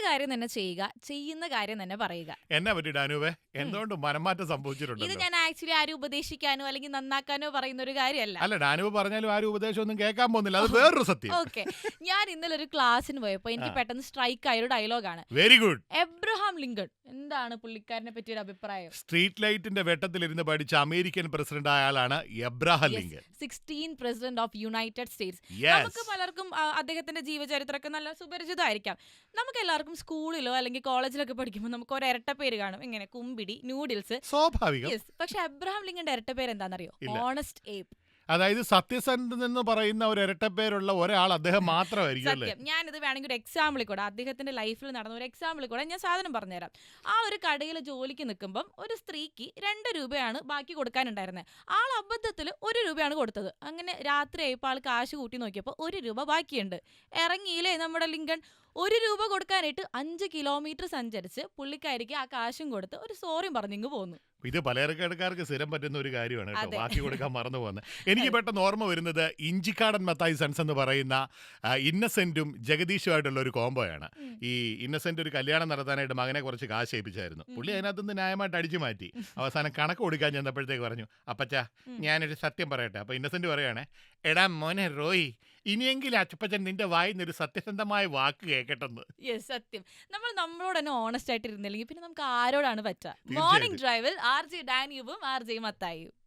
കാര്യം തന്നെ ചെയ്യുക, ചെയ്യുന്ന കാര്യം തന്നെ പറയുക. എന്നെ പറ്റി ഡാനുവേ ഉം. എന്തുകൊണ്ട് മനംമാറ്റം ഇത് സംഭവിച്ചിട്ടുണ്ടല്ലോ? ഞാൻ ആക്ച്വലി ആരും ഉപദേശിക്കാനോ അല്ലെങ്കിൽ നന്നാക്കാനോ പറയുന്ന ഒരു കാര്യമല്ല. അല്ല, ഡാനുവ് പറഞ്ഞാലും ആരും ഉപദേശം ഒന്നും കേൾക്കാൻ പോകുന്നില്ല. അത് വേറൊരു സത്യം. ഓക്കെ, ഞാൻ ഇന്നലെ ഒരു ക്ലാസ്സിന് പോയപ്പോ എനിക്ക് ആ. പെട്ടെന്ന് സ്ട്രൈക്ക് ആയ ഒരു ഡയലോഗാണ്. Very good. Abraham Lincoln. എന്താണ് പുള്ളിക്കാരനെ പറ്റി ഒരു അഭിപ്രായം? സ്ട്രീറ്റ് ലൈറ്റിന്റെ വെട്ടത്തിലിരുന്ന് പഠിച്ച അമേരിക്കൻ പ്രസിഡന്റ് ആയ ആളാണ് Abraham Yes, Lincoln. 16 president of United States. Yes. നമുക്ക് പലർക്കും അദ്ദേഹത്തിന്റെ ജീവചരിത്രമൊക്കെ നല്ല സുപരിചിതമായിരിക്കാം. നമുക്ക് എല്ലാവർക്കും സ്കൂളിലോ അല്ലെങ്കിൽ കോളേജിലൊക്കെ പഠിക്കുമ്പോൾ നമുക്ക് ഒരു ഇരട്ട പേര് കാണും, ഇങ്ങനെ കുമ്പിടി, നൂഡിൽസ്. സ്വാഭാവികം. യെസ്, പക്ഷെ അബ്രഹാം ലിങ്കന്റെ ഇരട്ട പേര് എന്താണെന്നറിയോ? ഇല്ല. Honest ape. അതായത് സത്യസന്ധൻ എന്ന് പറയുന്ന ഒരു ഇരട്ടപ്പേരുള്ള ഒരാൾ അദ്ദേഹം മാത്രമായിരിക്കും അല്ലേ? സത്യം. ഞാനിത് വേണമെങ്കിൽ ഒരു എക്സാമ്പിളിൽ കൂടെ, അദ്ദേഹത്തിന്റെ ലൈഫിൽ നടന്ന ഒരു എക്സാമ്പിളിൽ കൂടെ ഞാൻ സാധനം പറഞ്ഞുതരാം. ആ ഒരു കടയിൽ ജോലിക്ക് നിൽക്കുമ്പം ഒരു സ്ത്രീക്ക് 2 രൂപയാണ് ബാക്കി കൊടുക്കാനുണ്ടായിരുന്നത്. ആൾ അബദ്ധത്തിൽ 1 രൂപയാണ് കൊടുത്തത്. അങ്ങനെ രാത്രി ആയപ്പോൾ ആൾ കാശ് കൂട്ടി നോക്കിയപ്പോൾ 1 രൂപ ബാക്കിയുണ്ട്. ഇറങ്ങിയില്ലേ നമ്മുടെ ലിങ്കൺ. 1 രൂപ കൊടുക്കാനായിട്ട് 5 കിലോമീറ്റർ സഞ്ചരിച്ച് പുള്ളിക്കാരിക്ക് ആ കാശും കൊടുത്ത് ഒരു സോറിയും പറഞ്ഞിങ്ങ് പോന്നു. ഇത് പലചരക്കടക്കാർക്ക് സ്ഥിരം പറ്റുന്ന ഒരു കാര്യമാണ് കേട്ടോ, അതെ. ബാക്കി കൊടുക്കാൻ മറന്നു പോകുന്നത്. എനിക്ക് അതെ. പെട്ടെന്ന് ഓർമ്മ വരുന്നത് ഇഞ്ചിക്കാടൻ മത്തായി സൺസ് എന്ന് പറയുന്ന ഇന്നസെന്റും ജഗദീഷുമായിട്ടുള്ള ഒരു കോംബോയാണ്. ഉം. ഈ ഇന്നസെന്റ് ഒരു കല്യാണം നടത്താനായിട്ട് മകനെ കുറച്ച് കാശ് ഏൽപ്പിച്ചായിരുന്നു. പുള്ളി അതിനകത്തുനിന്ന് ന്യായമായിട്ട് അടിച്ചു മാറ്റി. അവസാനം കണക്ക് കൊടുക്കാൻ ചെന്നപ്പോഴത്തേക്ക് പറഞ്ഞു, അപ്പച്ചാ ഉം. ഞാനൊരു സത്യം പറയട്ടെ. അപ്പൊ ഇന്നസെന്റ് പറയാണ്, എടാ മോനെ റോയി, ഇനിയെങ്കിലും അച്ചപ്പച്ചൻ നിന്റെ വായിന്ന് ഒരു സത്യസന്ധമായ വാക്ക് കേൾക്കട്ടെന്ന്. യെസ്, സത്യം. നമ്മളോട് തന്നെ ഓണസ്റ്റ് ആയിട്ട് ഇരുന്നില്ലെങ്കിൽ പിന്നെ നമുക്ക് ആരോടാണ് പറ്റുക? തീർച്ചയായിട്ടും. മോർണിംഗ് ഡ്രൈവിൽ RJ ഡാനിയുവും RJ മത്തായിയും.